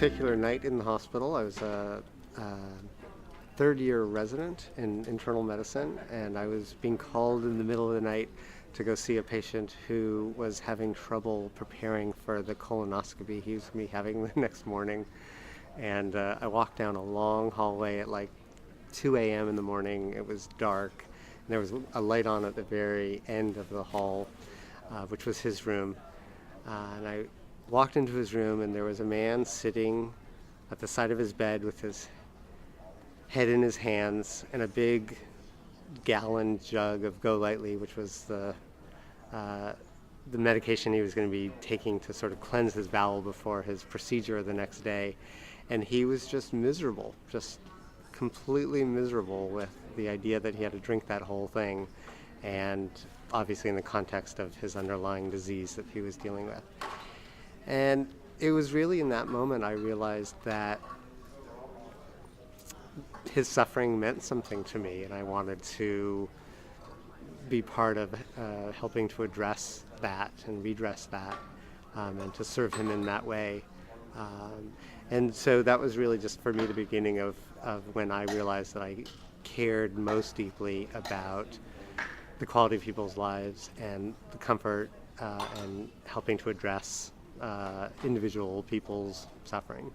particular night in the hospital, I was a third-year resident in internal medicine, and I was being called in the middle of the night to go see a patient who was having trouble preparing for the colonoscopy he was going to be having the next morning. And I walked down a long hallway at like 2 a.m. in the morning. It was dark, and there was a light on at the very end of the hall, which was his room. And I walked into his room, and there was a man sitting at the side of his bed with his head in his hands and a big gallon jug of Go Lightly, which was the medication he was going to be taking to sort of cleanse his bowel before his procedure the next day. And he was just miserable, just completely miserable with the idea that he had to drink that whole thing, and obviously in the context of his underlying disease that he was dealing with. And it was really in that moment I realized that his suffering meant something to me, and I wanted to be part of helping to address that and redress that, and to serve him in that way. And so that was really just for me the beginning of when I realized that I cared most deeply about the quality of people's lives and the comfort and helping to address individual people's suffering.